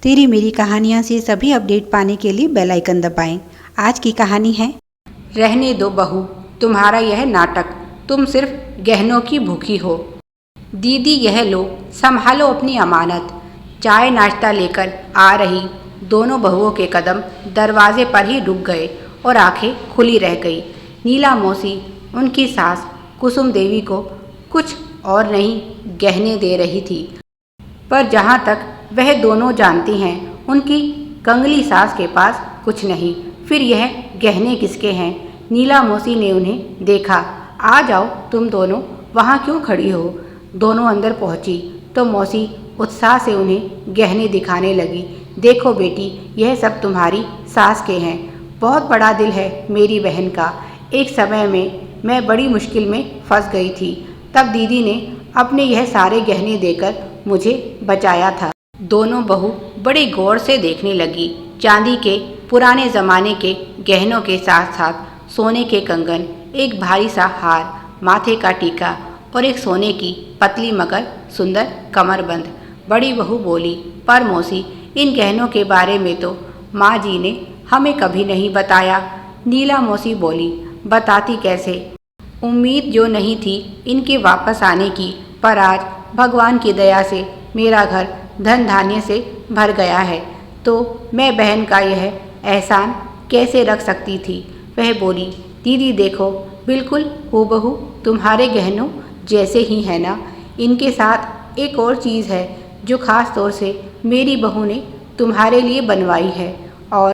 तेरी मेरी कहानियाँ से सभी अपडेट पाने के लिए बेल आइकन दबाएं। आज की कहानी है रहने दो बहू, तुम्हारा यह नाटक, तुम सिर्फ गहनों की भूखी हो। दीदी यह लो, संभालो अपनी अमानत। चाय नाश्ता लेकर आ रही दोनों बहुओं के कदम दरवाजे पर ही रुक गए और आंखें खुली रह गई। नीला मौसी उनकी सास कुसुम देवी को कुछ और नहीं गहने दे रही थी, पर जहाँ तक वह दोनों जानती हैं उनकी कंगली सास के पास कुछ नहीं। फिर यह गहने किसके हैं? नीला मौसी ने उन्हें देखा। आ जाओ तुम दोनों, वहाँ क्यों खड़ी हो? दोनों अंदर पहुँची तो मौसी उत्साह से उन्हें गहने दिखाने लगी। देखो बेटी, यह सब तुम्हारी सास के हैं। बहुत बड़ा दिल है मेरी बहन का। एक समय में मैं बड़ी मुश्किल में फंस गई थी, तब दीदी ने अपने यह सारे गहने देकर मुझे बचाया था। दोनों बहू बड़े गौर से देखने लगी। चांदी के पुराने ज़माने के गहनों के साथ साथ सोने के कंगन, एक भारी सा हार, माथे का टीका और एक सोने की पतली मगर सुंदर कमरबंद। बड़ी बहू बोली, पर मौसी, इन गहनों के बारे में तो माँ जी ने हमें कभी नहीं बताया। नीला मौसी बोली, बताती कैसे? उम्मीद जो नहीं थी इनके वापस आने की, पर आज भगवान की दया से मेरा घर धन धान्य से भर गया है, तो मैं बहन का यह एहसान कैसे रख सकती थी। वह बोली, दीदी देखो, बिल्कुल हूबहू तुम्हारे गहनों जैसे ही है ना। इनके साथ एक और चीज़ है जो ख़ास तौर से मेरी बहू ने तुम्हारे लिए बनवाई है। और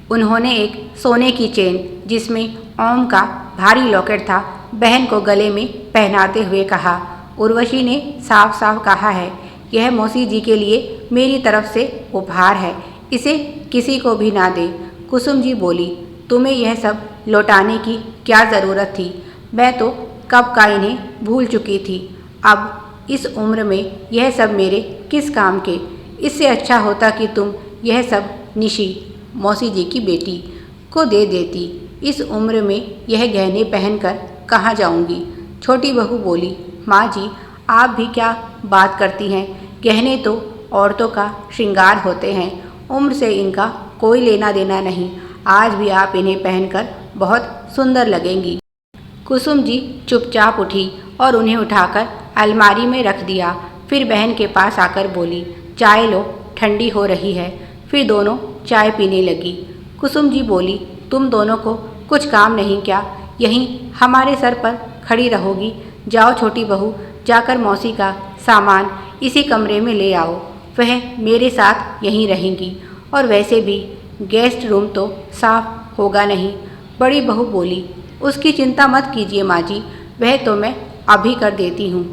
उन्होंने एक सोने की चेन जिसमें ओम का भारी लॉकेट था बहन को गले में पहनाते हुए कहा। उर्वशी ने साफ साफ कहा है, यह मौसी जी के लिए मेरी तरफ से उपहार है, इसे किसी को भी ना दे। कुसुम जी बोली, तुम्हें यह सब लौटाने की क्या ज़रूरत थी? मैं तो कब का इन्हें भूल चुकी थी। अब इस उम्र में यह सब मेरे किस काम के? इससे अच्छा होता कि तुम यह सब निशी, मौसी जी की बेटी, को दे देती। इस उम्र में यह गहने पहनकर कहाँ जाऊंगी? छोटी बहू बोली, माँ जी आप भी क्या बात करती हैं? गहने तो औरतों का श्रृंगार होते हैं, उम्र से इनका कोई लेना देना नहीं। आज भी आप इन्हें पहनकर बहुत सुंदर लगेंगी। कुसुम जी चुपचाप उठी और उन्हें उठाकर अलमारी में रख दिया। फिर बहन के पास आकर बोली, चाय लो, ठंडी हो रही है। फिर दोनों चाय पीने लगी। कुसुम जी बोली, तुम दोनों को कुछ काम नहीं क्या? यहीं हमारे सर पर खड़ी रहोगी? जाओ छोटी बहू, जाकर मौसी का सामान इसी कमरे में ले आओ। वह मेरे साथ यहीं रहेंगी, और वैसे भी गेस्ट रूम तो साफ होगा नहीं। बड़ी बहू बोली, उसकी चिंता मत कीजिए माँ जी, वह तो मैं अभी कर देती हूँ।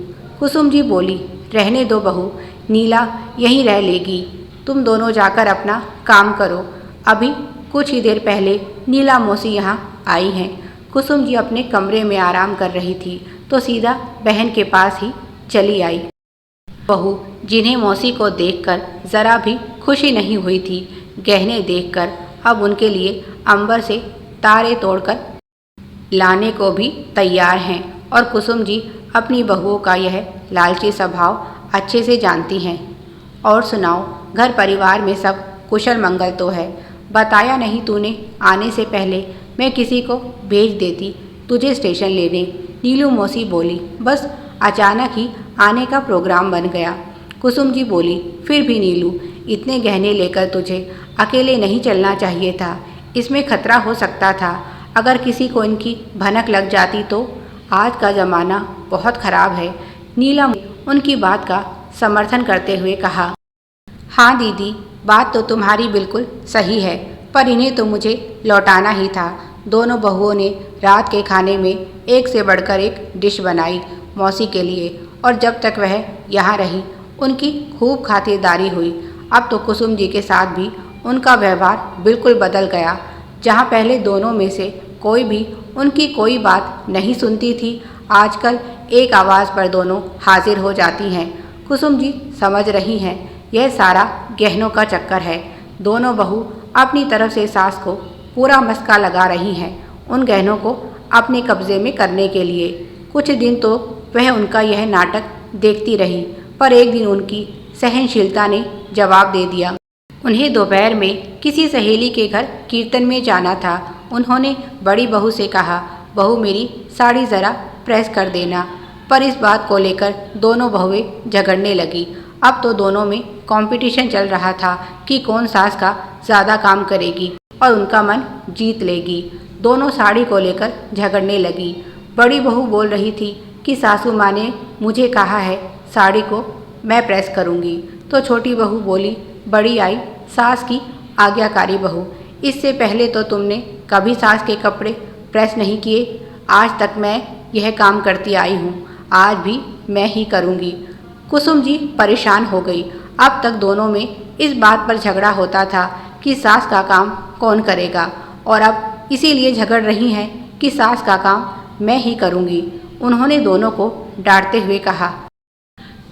कुसुम जी बोली, रहने दो बहू, नीला यहीं रह लेगी। तुम दोनों जाकर अपना काम करो। अभी कुछ ही देर पहले नीला मौसी यहाँ आई हैं। कुसुम जी अपने कमरे में आराम कर रही थी तो सीधा बहन के पास ही चली आई। बहू, जिन्हें मौसी को देखकर ज़रा भी खुशी नहीं हुई थी, गहने देखकर अब उनके लिए अंबर से तारे तोड़कर लाने को भी तैयार हैं। और कुसुम जी अपनी बहुओं का यह लालची स्वभाव अच्छे से जानती हैं। और सुनाओ, घर परिवार में सब कुशल मंगल तो है? बताया नहीं तूने? आने से पहले मैं किसी को भेज देती तुझे स्टेशन लेने। नीलू मौसी बोली, बस अचानक ही आने का प्रोग्राम बन गया। कुसुम जी बोली, फिर भी नीलू, इतने गहने लेकर तुझे अकेले नहीं चलना चाहिए था। इसमें खतरा हो सकता था, अगर किसी को इनकी भनक लग जाती तो। आज का ज़माना बहुत ख़राब है। नीला उनकी बात का समर्थन करते हुए कहा, हाँ दीदी, बात तो तुम्हारी बिल्कुल सही है, पर इन्हें तो मुझे लौटाना ही था। दोनों बहुओं ने रात के खाने में एक से बढ़कर एक डिश बनाई मौसी के लिए, और जब तक वह यहाँ रही उनकी खूब खातिरदारी हुई। अब तो कुसुम जी के साथ भी उनका व्यवहार बिल्कुल बदल गया। जहाँ पहले दोनों में से कोई भी उनकी कोई बात नहीं सुनती थी, आजकल एक आवाज़ पर दोनों हाजिर हो जाती हैं। कुसुम जी समझ रही हैं यह सारा गहनों का चक्कर है। दोनों बहू अपनी तरफ से सास को पूरा मस्का लगा रही हैं उन गहनों को अपने कब्जे में करने के लिए। कुछ दिन तो वह उनका यह नाटक देखती रही, पर एक दिन उनकी सहनशीलता ने जवाब दे दिया। उन्हें दोपहर में किसी सहेली के घर कीर्तन में जाना था। उन्होंने बड़ी बहू से कहा, बहू मेरी साड़ी ज़रा प्रेस कर देना। पर इस बात को लेकर दोनों बहुएं झगड़ने लगी। अब तो दोनों में कंपटीशन चल रहा था कि कौन सास का ज़्यादा काम करेगी और उनका मन जीत लेगी। दोनों साड़ी को लेकर झगड़ने लगी। बड़ी बहू बोल रही थी कि सासू माँ ने मुझे कहा है साड़ी को मैं प्रेस करूँगी। तो छोटी बहू बोली, बड़ी आई सास की आज्ञाकारी बहू, इससे पहले तो तुमने कभी सास के कपड़े प्रेस नहीं किए। आज तक मैं यह काम करती आई हूँ, आज भी मैं ही करूँगी। कुसुम जी परेशान हो गई। अब तक दोनों में इस बात पर झगड़ा होता था कि सास का काम कौन करेगा, और अब इसीलिए झगड़ रही हैं कि सास का काम मैं ही करूँगी। उन्होंने दोनों को डांटते हुए कहा,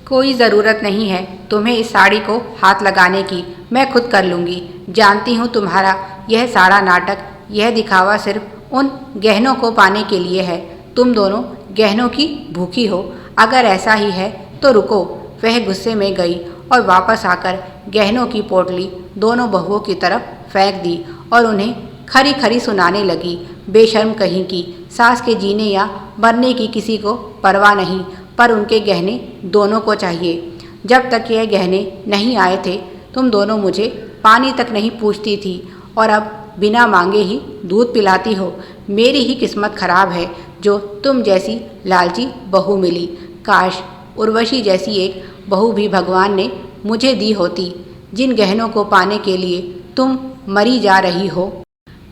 कोई ज़रूरत नहीं है तुम्हें इस साड़ी को हाथ लगाने की, मैं खुद कर लूँगी। जानती हूँ तुम्हारा यह सारा नाटक, यह दिखावा सिर्फ उन गहनों को पाने के लिए है। तुम दोनों गहनों की भूखी हो। अगर ऐसा ही है तो रुको। वह गुस्से में गई और वापस आकर गहनों की पोटली दोनों बहुओं की तरफ फेंक दी और उन्हें खरी खरी सुनाने लगी। बेशर्म कहीं की, सास के जीने या मरने की किसी को परवाह नहीं, पर उनके गहने दोनों को चाहिए। जब तक यह गहने नहीं आए थे तुम दोनों मुझे पानी तक नहीं पूछती थी, और अब बिना मांगे ही दूध पिलाती हो। मेरी ही किस्मत खराब है जो तुम जैसी लालची बहू मिली। काश उर्वशी जैसी एक बहू भी भगवान ने मुझे दी होती। जिन गहनों को पाने के लिए तुम मरी जा रही हो,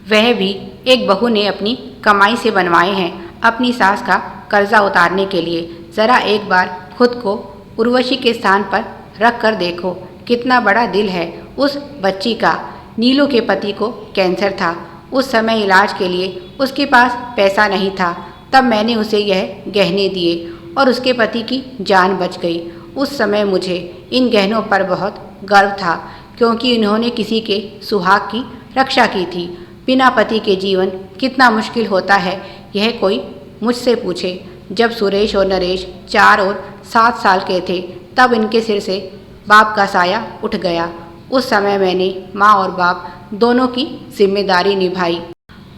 वह भी एक बहू ने अपनी कमाई से बनवाए हैं, अपनी सास का कर्जा उतारने के लिए। ज़रा एक बार खुद को उर्वशी के स्थान पर रख कर देखो, कितना बड़ा दिल है उस बच्ची का। नीलू के पति को कैंसर था। उस समय इलाज के लिए उसके पास पैसा नहीं था, तब मैंने उसे यह गहने दिए और उसके पति की जान बच गई। उस समय मुझे इन गहनों पर बहुत गर्व था, क्योंकि इन्होंने किसी के सुहाग की रक्षा की थी। बिना पति के जीवन कितना मुश्किल होता है, यह कोई मुझसे पूछे। जब सुरेश और नरेश 4 और 7 साल के थे, तब इनके सिर से बाप का साया उठ गया। उस समय मैंने माँ और बाप दोनों की जिम्मेदारी निभाई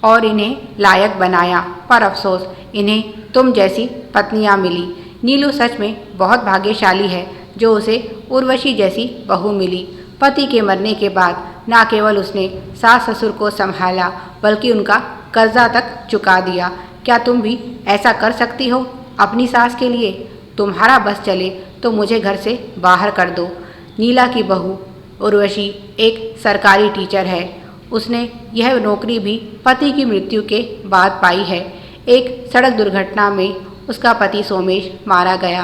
और इन्हें लायक बनाया, पर अफसोस इन्हें तुम जैसी पत्नियाँ मिली। नीलू सच में बहुत भाग्यशाली है जो उसे उर्वशी जैसी बहू मिली। पति के मरने के बाद न केवल उसने सास ससुर को संभाला, बल्कि उनका कर्जा तक चुका दिया। क्या तुम भी ऐसा कर सकती हो अपनी सास के लिए? तुम्हारा बस चले तो मुझे घर से बाहर कर दो। नीला की बहू उर्वशी एक सरकारी टीचर है। उसने यह नौकरी भी पति की मृत्यु के बाद पाई है। एक सड़क दुर्घटना में उसका पति सोमेश मारा गया,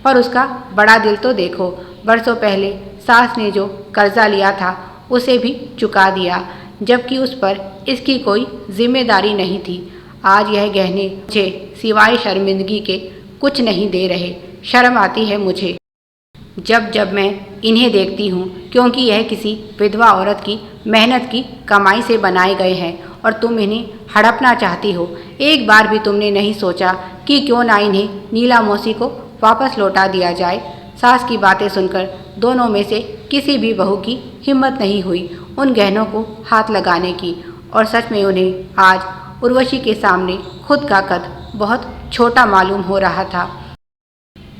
पर उसका बड़ा दिल तो देखो। बरसों पहले सास ने जो कर्जा लिया था उसे भी चुका दिया, जबकि उस पर इसकी कोई जिम्मेदारी नहीं थी। आज यह गहने मुझे सिवाय शर्मिंदगी के कुछ नहीं दे रहे। शर्म आती है मुझे जब जब मैं इन्हें देखती हूँ, क्योंकि यह किसी विधवा औरत की मेहनत की कमाई से बनाए गए हैं और तुम इन्हें हड़पना चाहती हो। एक बार भी तुमने नहीं सोचा कि क्यों ना इन्हें नीला मौसी को वापस लौटा दिया जाए। सास की बातें सुनकर दोनों में से किसी भी बहू की हिम्मत नहीं हुई उन गहनों को हाथ लगाने की, और सच में उन्हें आज उर्वशी के सामने खुद का कद बहुत छोटा मालूम हो रहा था।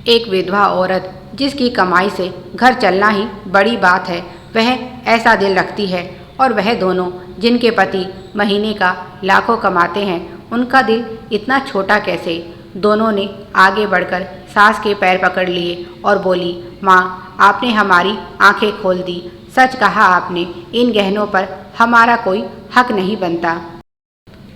एक विधवा औरत जिसकी कमाई से घर चलना ही बड़ी बात है, वह ऐसा दिल रखती है, और वह दोनों जिनके पति महीने का लाखों कमाते हैं, उनका दिल इतना छोटा कैसे? दोनों ने आगे बढ़कर सास के पैर पकड़ लिए और बोली, माँ, आपने हमारी आंखें खोल दी। सच कहा आपने, इन गहनों पर हमारा कोई हक नहीं बनता।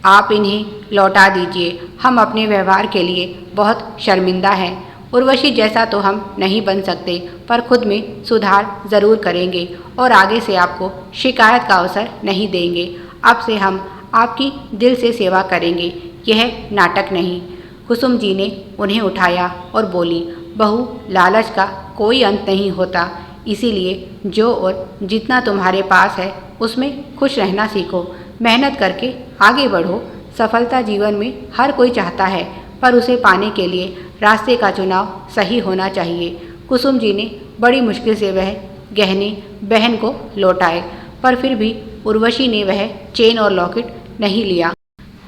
आप इन्हें लौटा दीजिए। हम अपने व्यवहार के लिए बहुत शर्मिंदा हैं। उर्वशी जैसा तो हम नहीं बन सकते, पर खुद में सुधार ज़रूर करेंगे और आगे से आपको शिकायत का अवसर नहीं देंगे। अब से हम आपकी दिल से सेवा करेंगे, यह नाटक नहीं। कुसुम जी ने उन्हें उठाया और बोली, बहू, लालच का कोई अंत नहीं होता, इसीलिए जो और जितना तुम्हारे पास है उसमें खुश रहना सीखो। मेहनत करके आगे बढ़ो। सफलता जीवन में हर कोई चाहता है, पर उसे पाने के लिए रास्ते का चुनाव सही होना चाहिए। कुसुम जी ने बड़ी मुश्किल से वह गहने बहन को लौटाए, पर फिर भी उर्वशी ने वह चेन और लॉकेट नहीं लिया।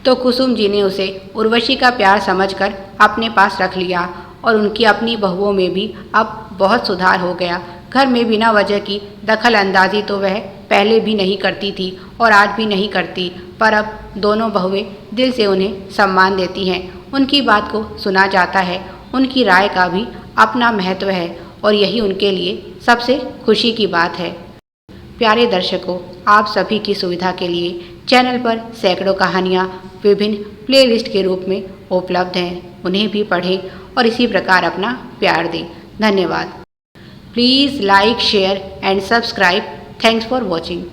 तो कुसुम जी ने उसे उर्वशी का प्यार समझकर अपने पास रख लिया और उनकी अपनी बहुओं में भी अब बहुत सुधार हो गया। घर में बिना वजह की दखल अंदाजी तो वह पहले भी नहीं करती थी और आज भी नहीं करती, पर अब दोनों बहुएं दिल से उन्हें सम्मान देती हैं। उनकी बात को सुना जाता है, उनकी राय का भी अपना महत्व है और यही उनके लिए सबसे खुशी की बात है। प्यारे दर्शकों, आप सभी की सुविधा के लिए चैनल पर सैकड़ों कहानियाँ विभिन्न प्लेलिस्ट के रूप में उपलब्ध हैं। उन्हें भी पढ़ें और इसी प्रकार अपना प्यार दें। धन्यवाद। Please like, share and subscribe. Thanks for watching.